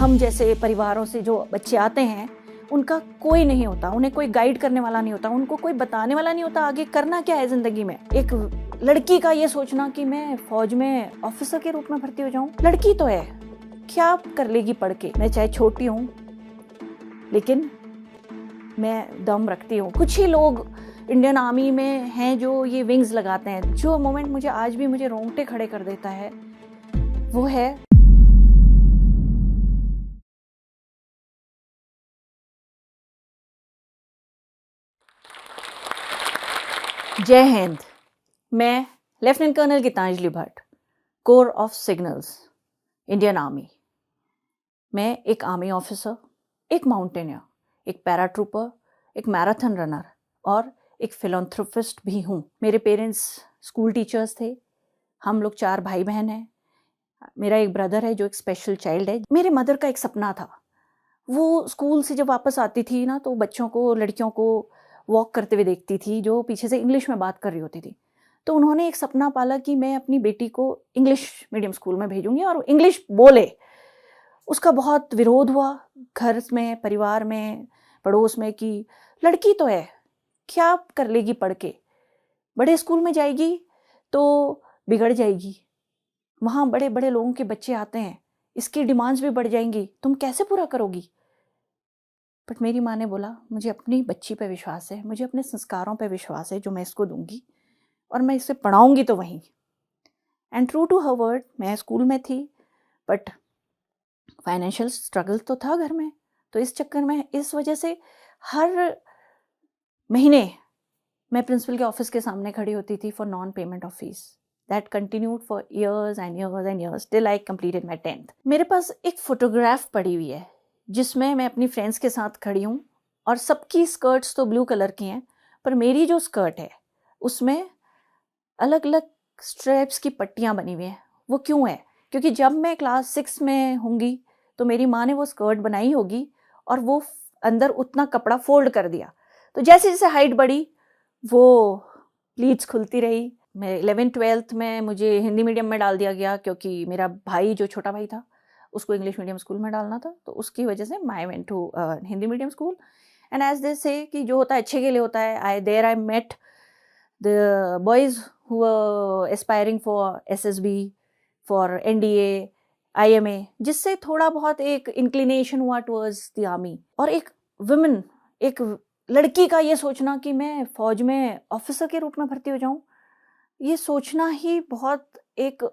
हम जैसे परिवारों से जो बच्चे आते हैं उनका कोई नहीं होता, उन्हें कोई गाइड करने वाला नहीं होता, उनको कोई बताने वाला नहीं होता आगे करना क्या है जिंदगी में। एक लड़की का ये सोचना कि मैं फौज में ऑफिसर के रूप में भर्ती हो जाऊं, लड़की तो है, क्या कर लेगी पढ़ के। मैं चाहे छोटी हूँ लेकिन मैं दम रखती हूँ। कुछ ही लोग इंडियन आर्मी में हैं जो ये विंग्स लगाते हैं। जो मोमेंट मुझे आज भी मुझे रोंगटे खड़े कर देता है वो है जय हिंद। मैं lieutenant colonel Geetanjali Bhatt, corps of signals, Indian army. मैं एक आर्मी ऑफिसर, एक माउंटेनियर, एक पैराट्रूपर, एक मैराथन रनर और एक फिलैंथ्रोपिस्ट भी हूँ। मेरे पेरेंट्स स्कूल टीचर्स थे। हम लोग 4 भाई बहन हैं। मेरा एक ब्रदर है जो एक स्पेशल चाइल्ड है। मेरे मदर का एक सपना था, वो स्कूल से जब वापस आती थी ना तो बच्चों को, लड़कियों को वॉक करते हुए देखती थी जो पीछे से इंग्लिश में बात कर रही होती थी। तो उन्होंने एक सपना पाला कि मैं अपनी बेटी को इंग्लिश मीडियम स्कूल में भेजूंगी और इंग्लिश बोले। उसका बहुत विरोध हुआ घर में, परिवार में, पड़ोस में कि लड़की तो है, क्या कर लेगी पढ़ के, बड़े स्कूल में जाएगी तो बिगड़ जाएगी, वहाँ बड़े बड़े लोगों के बच्चे आते हैं, इसकी डिमांड्स भी बढ़ जाएंगी, तुम कैसे पूरा करोगी। बट मेरी माँ ने बोला मुझे अपनी बच्ची पे विश्वास है, मुझे अपने संस्कारों पे विश्वास है जो मैं इसको दूंगी और मैं इसे पढ़ाऊंगी तो वहीं। And true to her word, मैं स्कूल में थी बट फाइनेंशियल स्ट्रगल तो था घर में। तो इस चक्कर में, इस वजह से हर महीने मैं प्रिंसिपल के ऑफिस के सामने खड़ी होती थी for non payment of fees. That continued for years and years and years till I completed my 10th। मेरे पास एक फोटोग्राफ पड़ी हुई है जिसमें मैं अपनी फ्रेंड्स के साथ खड़ी हूँ और सबकी स्कर्ट्स तो ब्लू कलर की हैं, पर मेरी जो स्कर्ट है उसमें अलग अलग स्ट्रैप्स की पट्टियाँ बनी हुई हैं। वो क्यों है? क्योंकि जब मैं क्लास 6 में होंगी तो मेरी माँ ने वो स्कर्ट बनाई होगी और वो अंदर उतना कपड़ा फोल्ड कर दिया। तो जैसे जैसे हाइट बढ़ी वो प्लीट्स खुलती रही। मैं 11th-12th में मुझे हिंदी मीडियम में डाल दिया गया क्योंकि मेरा भाई, जो छोटा भाई था, उसको इंग्लिश मीडियम स्कूल में डालना था। तो उसकी वजह से I went to Hindi medium school. And as they say कि जो होता है अच्छे के लिए होता है, I met the boys who were aspiring for SSB, for NDA, IMA, जिससे थोड़ा बहुत एक इंक्लिनेशन हुआ टुवर्ड्स द आर्मी। और एक वुमेन, एक लड़की का ये सोचना कि मैं फौज में ऑफिसर के रूप में भर्ती हो जाऊं, ये सोचना ही बहुत एक,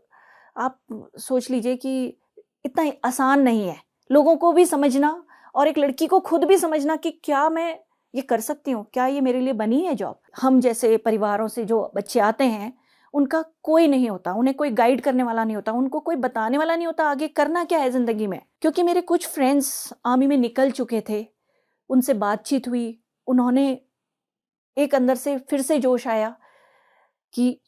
आप सोच लीजिए कि इतना आसान नहीं है लोगों को भी समझना और एक लड़की को खुद भी समझना कि क्या मैं ये कर सकती हूँ, क्या ये मेरे लिए बनी है जॉब। हम जैसे परिवारों से जो बच्चे आते हैं उनका कोई नहीं होता, उन्हें कोई गाइड करने वाला नहीं होता, उनको कोई बताने वाला नहीं होता आगे करना क्या है जिंदगी में। क्योंकि मेरे कुछ फ्रेंड्स आर्मी में निकल चुके थे, उनसे बातचीत हुई, उन्होंने एक अंदर से फिर से जोश आया कि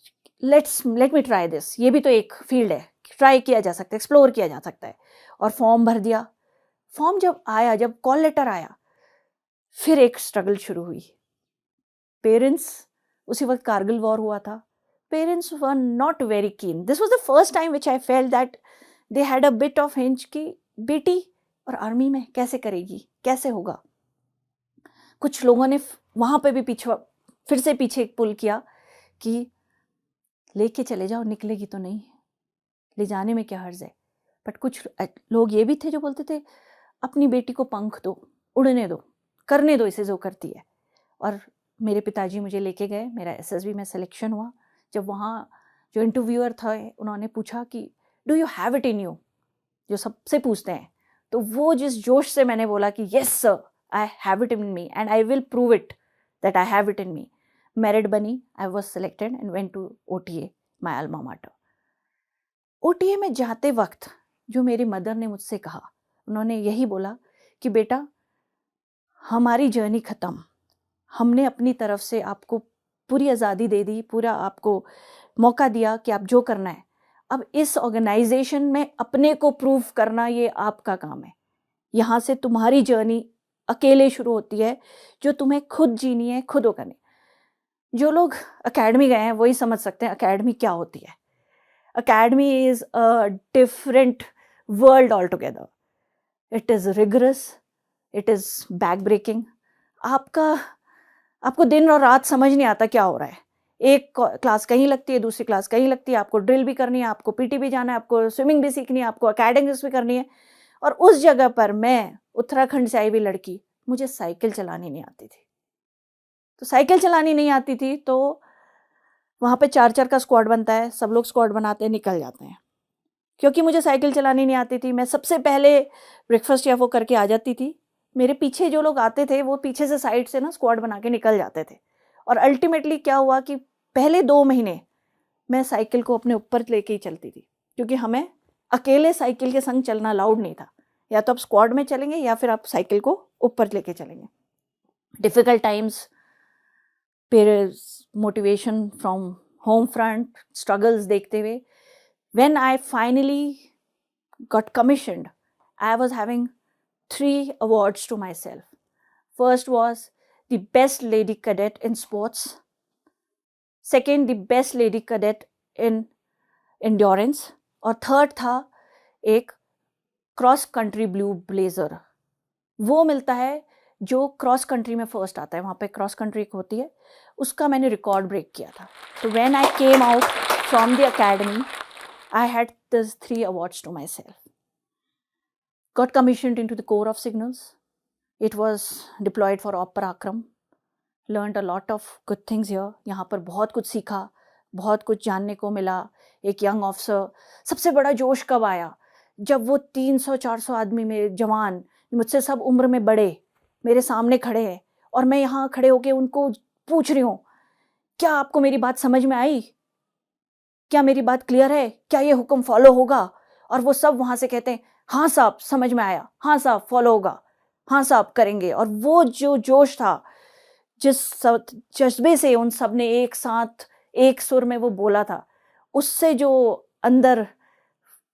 लेट मी ट्राई दिस, ये भी तो एक फील्ड है, ट्राई किया जा सकता है, एक्सप्लोर किया जा सकता है। और फॉर्म भर दिया। फॉर्म जब आया, जब कॉल लेटर आया, फिर एक स्ट्रगल शुरू हुई। पेरेंट्स, उसी वक्त कारगिल वॉर हुआ था, parents were not very keen. This was the first time which I felt that they had a bit of Hinch कि बेटी और आर्मी में कैसे करेगी, कैसे होगा। कुछ लोगों ने वहां पे भी फिर से पीछे पुल किया कि लेके चले जाओ, निकलेगी तो नहीं, ले जाने में क्या हर्ज है। बट कुछ लोग ये भी थे जो बोलते थे अपनी बेटी को पंख दो, उड़ने दो, करने दो इसे जो करती है। और मेरे पिताजी मुझे लेके गए, मेरा एसएसबी में सिलेक्शन हुआ। जब वहाँ जो इंटरव्यूअर था उन्होंने पूछा कि do you have it in you, जो सबसे पूछते हैं, तो वो जिस जोश से मैंने बोला कि yes sir, I have it in me and I will prove it that I have it in me. Merit बनी, I was selected and went to OTA, my alma mater. OTA में जाते वक्त जो मेरी मदर ने मुझसे कहा, उन्होंने यही बोला कि बेटा हमारी जर्नी ख़त्म, हमने अपनी तरफ से आपको पूरी आज़ादी दे दी, पूरा आपको मौका दिया कि आप जो करना है, अब इस ऑर्गेनाइजेशन में अपने को प्रूव करना ये आपका काम है। यहाँ से तुम्हारी जर्नी अकेले शुरू होती है, जो तुम्हें खुद जीनी है, खुद वो करनी। जो लोग एकेडमी गए हैं वही समझ सकते हैं एकेडमी क्या होती है। Academy is a different world all together. It is rigorous, it is back breaking. आपको दिन और रात समझ नहीं आता क्या हो रहा है। एक क्लास कहीं लगती है, दूसरी क्लास कहीं लगती है, आपको ड्रिल भी करनी है, आपको पीटी भी जाना है, आपको स्विमिंग भी सीखनी है, आपको एकेडमिक्स भी करनी है। और उस जगह पर मैं उत्तराखंड से आई हुई लड़की, मुझे साइकिल चलानी नहीं आती थी। तो साइकिल चलानी नहीं आती थी तो वहाँ पे 4-4 का स्क्वाड बनता है, सब लोग स्क्वाड बनाते हैं, निकल जाते हैं। क्योंकि मुझे साइकिल चलानी नहीं आती थी, मैं सबसे पहले ब्रेकफास्ट या वो करके आ जाती थी। मेरे पीछे जो लोग आते थे वो पीछे से साइड से ना स्क्वाड बना के निकल जाते थे। और अल्टीमेटली क्या हुआ कि पहले 2 महीने मैं साइकिल को अपने ऊपर लेके ही चलती थी, क्योंकि हमें अकेले साइकिल के संग चलना अलाउड नहीं था। या तो आप स्क्वाड में चलेंगे या फिर आप साइकिल को ऊपर लेके चलेंगे। Difficult times, parents motivation from home front, struggles देखते हुए, when I finally got commissioned, I was having 3 awards to myself. First was the best lady cadet in sports. Second, the best lady cadet in endurance. और third था एक cross country blue blazer. वो मिलता है जो cross country में first आता है, वहाँ पे क्रॉस कंट्री होती है, उसका मैंने रिकॉर्ड ब्रेक किया था। तो when I came out from the academy, I had these 3 awards to myself. Got commissioned into the Corps of Signals. It was deployed for Op Parakram. Learned a lot of good things here. यहाँ पर बहुत कुछ सीखा, बहुत कुछ जानने को मिला। एक यंग ऑफिसर, सबसे बड़ा जोश कब आया जब वो 300-400 आदमी में जवान, मुझसे सब उम्र में बड़े, मेरे सामने खड़े हैं और मैं यहाँ खड़े होके उनको पूछ रही हूँ, क्या आपको मेरी बात समझ में आई? क्या मेरी बात क्लियर है? क्या ये हुक्म फॉलो होगा? और वो सब वहां से कहते हैं, हाँ साहब समझ में आया, हाँ साहब फॉलो होगा, हाँ साहब करेंगे। और वो जो जोश था, जिस जज्बे से उन सब ने एक साथ एक सुर में वो बोला था, उससे जो अंदर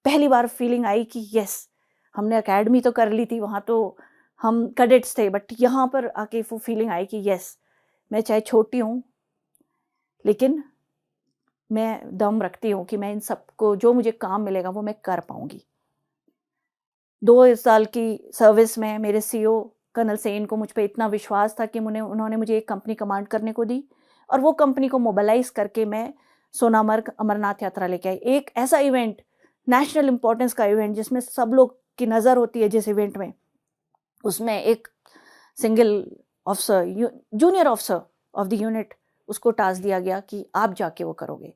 पहली बार फीलिंग आई कि यस, हमने एकेडमी तो कर ली थी, वहाँ तो हम कैडेट्स थे, बट यहाँ पर आके वो फीलिंग आई कि यस, मैं चाहे छोटी हूँ लेकिन मैं दम रखती हूँ कि मैं इन सबको, जो मुझे काम मिलेगा वो मैं कर पाऊंगी। 2 साल की सर्विस में मेरे सीईओ कर्नल सेन को मुझ पर इतना विश्वास था कि उन्होंने मुझे एक कंपनी कमांड करने को दी, और वो कंपनी को मोबिलाइज करके मैं सोनामर्ग अमरनाथ यात्रा लेके आई। एक ऐसा इवेंट, नेशनल इंपॉर्टेंस का इवेंट, जिसमें सब लोग की नज़र होती है जिस इवेंट में, उसमें एक single officer, junior officer of the unit, उसको टास्क दिया गया कि आप जाके वो करोगे।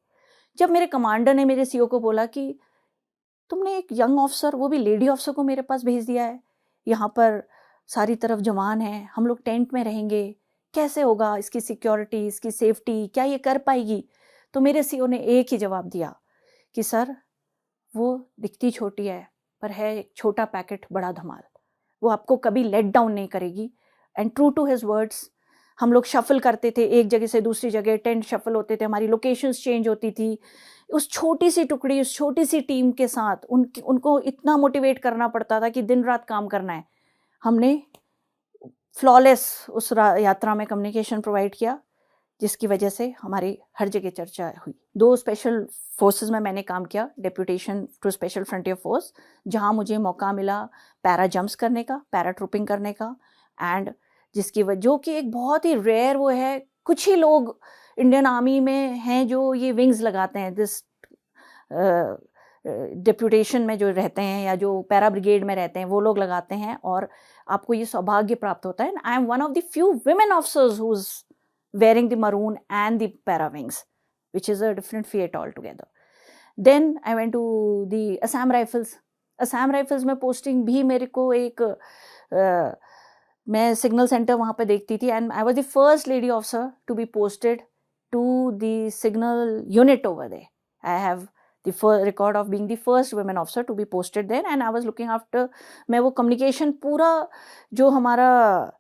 जब मेरे कमांडर ने मेरे सीईओ को बोला कि तुमने एक यंग ऑफिसर, वो भी लेडी ऑफिसर को मेरे पास भेज दिया है, यहाँ पर सारी तरफ जवान हैं, हम लोग टेंट में रहेंगे, कैसे होगा, इसकी सिक्योरिटी, इसकी सेफ्टी, क्या ये कर पाएगी? तो मेरे सीईओ ने एक ही जवाब दिया कि सर, वो दिखती छोटी है पर है एक छोटा पैकेट बड़ा धमाल, वो आपको कभी लेट डाउन नहीं करेगी। And true to his words, हम लोग शफल करते थे एक जगह से दूसरी जगह, टेंट शफल होते थे, हमारी लोकेशंस चेंज होती थी। उस छोटी सी टुकड़ी, उस छोटी सी टीम के साथ उनको इतना मोटिवेट करना पड़ता था कि दिन रात काम करना है। हमने फ्लॉलेस उस यात्रा में कम्युनिकेशन प्रोवाइड किया, जिसकी वजह से हमारी हर जगह चर्चा हुई। 2 स्पेशल फोर्सेस में मैंने काम किया, deputation to special frontier force, जहां मुझे मौका मिला पैरा जंप्स करने का, पैरा ट्रूपिंग करने का, एंड जिसकी वजह, जो कि एक बहुत ही रेयर वो है, कुछ ही लोग इंडियन आर्मी में हैं जो ये विंग्स लगाते हैं, दिस डेप्यूटेशन में जो रहते हैं या जो पैरा ब्रिगेड में रहते हैं वो लोग लगाते हैं, और आपको ये सौभाग्य प्राप्त होता है। I am one of the few women officers who is wearing the maroon and the para wings, which is a different feat altogether. Then I went to the Assam Rifles. Assam Rifles में posting भी मेरे को एक मैं signal centre वहाँ पे देखती थी, and I was the first lady officer to be posted to the signal unit over there. I have the record of being the first women officer to be posted there, and I was looking after, मैं वो communication पूरा जो हमारा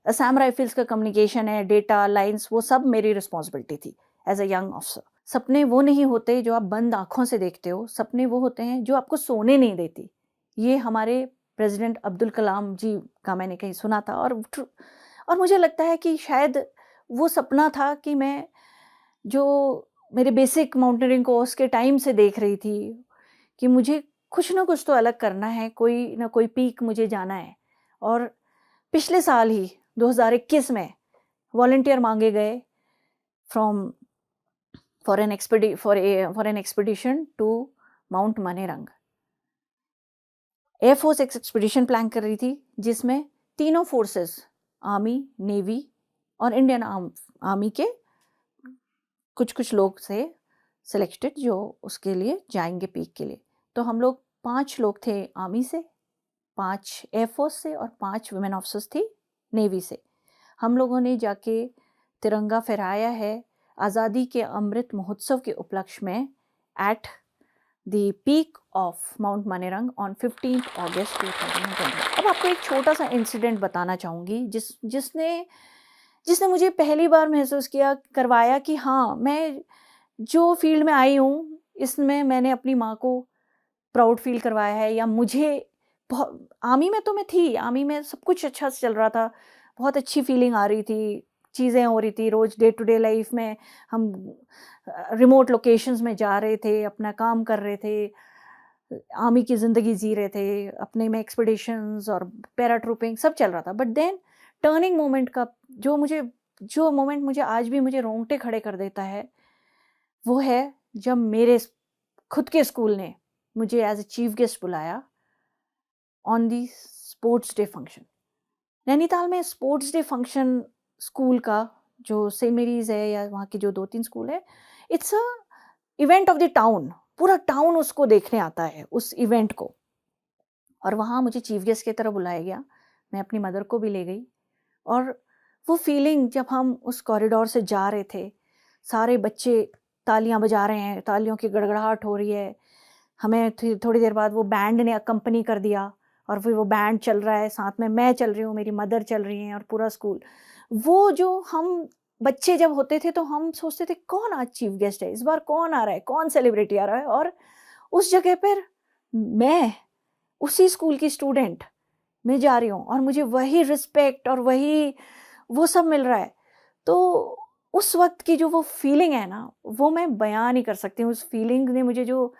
Assam rifles का communication है, data lines, वो सब मेरी रिस्पॉन्सिबिलिटी थी एज अ यंग ऑफिसर। सपने वो नहीं होते जो आप बंद आँखों से देखते हो, सपने वो होते हैं जो आपको सोने नहीं देती। ये हमारे प्रेसिडेंट अब्दुल कलाम जी का मैंने कहीं सुना था, और मुझे लगता है कि शायद वो सपना था कि मैं जो मेरे बेसिक माउंटेनियरिंग कोर्स के टाइम से देख रही थी कि मुझे कुछ ना कुछ तो अलग करना है, कोई ना कोई पीक मुझे जाना है। और पिछले साल ही 2021 में वॉलंटियर मांगे गए for an expedition to Mount Manirang. Air force एक एक्सपीडिशन प्लान कर रही थी जिसमें तीनों फोर्सेस, आर्मी, नेवी और इंडियन आर्मी के कुछ लोग से सिलेक्टेड जो उसके लिए जाएंगे पीक के लिए। तो हम लोग 5 लोग थे आर्मी से, 5 एयरफोर्स से और 5 वुमेन ऑफिसर्स थी नेवी से। हम लोगों ने जाके तिरंगा फहराया है आज़ादी के अमृत महोत्सव के उपलक्ष्य में at the peak of Mount Manirang on 15 अगस्त 2020। अब आपको एक छोटा सा इंसिडेंट बताना चाहूँगी जिसने मुझे पहली बार महसूस करवाया कि हाँ, मैं जो फील्ड में आई हूँ इसमें मैंने अपनी माँ को प्राउड फील करवाया है। या मुझे आर्मी में तो मैं थी, आर्मी में सब कुछ अच्छा से चल रहा था, बहुत अच्छी फीलिंग आ रही थी, चीज़ें हो रही थी, रोज़ डे टू डे लाइफ में हम रिमोट लोकेशंस में जा रहे थे, अपना काम कर रहे थे, आर्मी की ज़िंदगी जी रहे थे, अपने में एक्सपीडिशंस और पैराट्रूपिंग सब चल रहा था। बट देन टर्निंग मोमेंट का जो मोमेंट मुझे आज भी मुझे रोंगटे खड़े कर देता है वो है जब मेरे खुद के स्कूल ने मुझे एज ए चीफ गेस्ट बुलाया on the sports day function. Nainital में स्पोर्ट्स डे फंक्शन स्कूल का जो सेंट मेरीज है या वहाँ के जो 2-3 स्कूल है, it's a event of the town. पूरा टाउन उसको देखने आता है उस इवेंट को। और वहाँ मुझे चीफ गेस्ट की तरह बुलाया गया, मैं अपनी मदर को भी ले गई। और वो फीलिंग जब हम उस कॉरिडोर से जा रहे थे, सारे बच्चे तालियां बजा रहे हैं, तालियों की गड़गड़ाहट हो रही है, हमें थोड़ी देर बाद वो बैंड ने अकम्पनी कर दिया और फिर वो बैंड चल रहा है, साथ में मैं चल रही हूँ, मेरी मदर चल रही हैं और पूरा स्कूल। वो जो हम बच्चे जब होते थे तो हम सोचते थे कौन आज चीफ गेस्ट है, इस बार कौन आ रहा है, कौन सेलिब्रिटी आ रहा है। और उस जगह पर मैं उसी स्कूल की स्टूडेंट मैं जा रही हूँ और मुझे वही रिस्पेक्ट और वो सब मिल रहा है। तो उस वक्त की जो वो फीलिंग है ना, वो मैं बयान नहीं कर सकती हूँ। उस फीलिंग ने मुझे, जो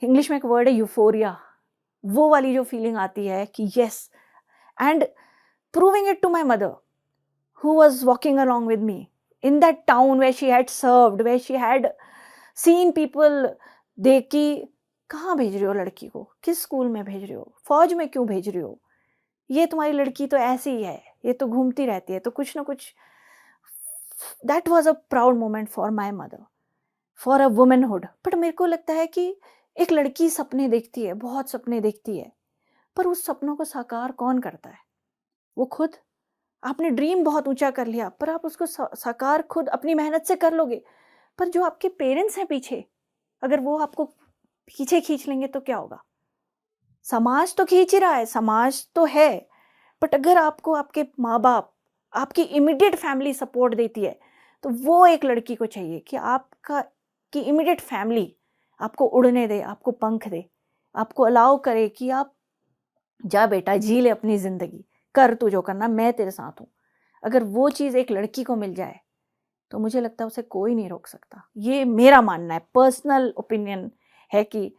इंग्लिश में एक वर्ड है यूफोरिया, वो वाली जो फीलिंग आती है कि yes, and proving it to my mother who was walking along with me in that town where she had served, where she had seen people, देख कि कहाँ भेज रही हो लड़की को, किस स्कूल में भेज रही हो, फौज में क्यों भेज रही हो, ये तुम्हारी लड़की तो ऐसी ही है, ये तो घूमती रहती है, तो कुछ ना कुछ। That was a proud moment for my mother, for a womanhood। But मेरे को लगता है कि एक लड़की सपने देखती है, बहुत सपने देखती है, पर उस सपनों को साकार कौन करता है? वो खुद। आपने ड्रीम बहुत ऊंचा कर लिया, पर आप उसको साकार खुद अपनी मेहनत से कर लोगे, पर जो आपके पेरेंट्स हैं पीछे, अगर वो आपको पीछे खींच लेंगे तो क्या होगा? समाज तो खींच ही रहा है, समाज तो है, बट अगर आपको आपके माँ बाप, आपकी इमीडिएट फैमिली सपोर्ट देती है, तो वो एक लड़की को चाहिए कि इमीडिएट फैमिली आपको उड़ने दे, आपको पंख दे, आपको अलाउ करे कि आप जा बेटा, जी ले अपनी ज़िंदगी, कर तू जो करना, मैं तेरे साथ हूँ। अगर वो चीज़ एक लड़की को मिल जाए तो मुझे लगता है उसे कोई नहीं रोक सकता। ये मेरा मानना है, पर्सनल ओपिनियन है कि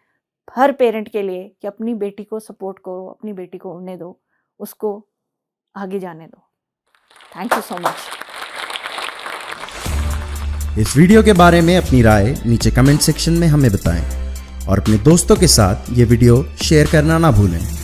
हर पेरेंट के लिए कि अपनी बेटी को सपोर्ट करो, अपनी बेटी को उड़ने दो, उसको आगे जाने दो। Thank you so much. इस वीडियो के बारे में अपनी राय नीचे कमेंट सेक्शन में हमें बताएं और अपने दोस्तों के साथ ये वीडियो शेयर करना ना भूलें।